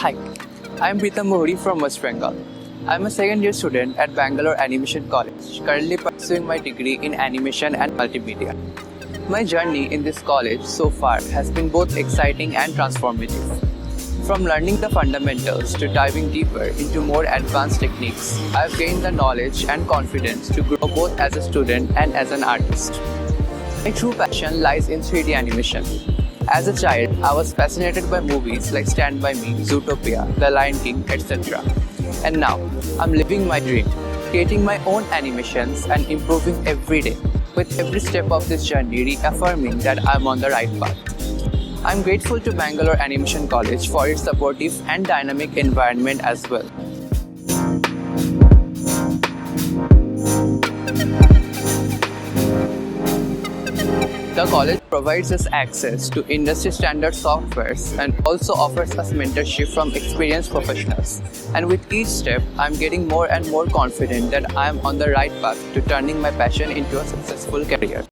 Hi, I'm Pritam from West Bengal. I'm a second year student at Bangalore Animation College, currently pursuing my degree in animation and multimedia. My journey in this college so far has been both exciting and transformative. From learning the fundamentals to diving deeper into more advanced techniques, I've gained the knowledge and confidence to grow both as a student and as an artist. My true passion lies in 3D animation. As a child, I was fascinated by movies like Stand By Me, Zootopia, The Lion King, etc. And now, I'm living my dream, creating my own animations and improving every day, with every step of this journey reaffirming that I'm on the right path. I'm grateful to Bangalore Animation College for its supportive and dynamic environment as well. The college provides us access to industry standard softwares and also offers us mentorship from experienced professionals. And with each step, I'm getting more and more confident that I'm on the right path to turning my passion into a successful career.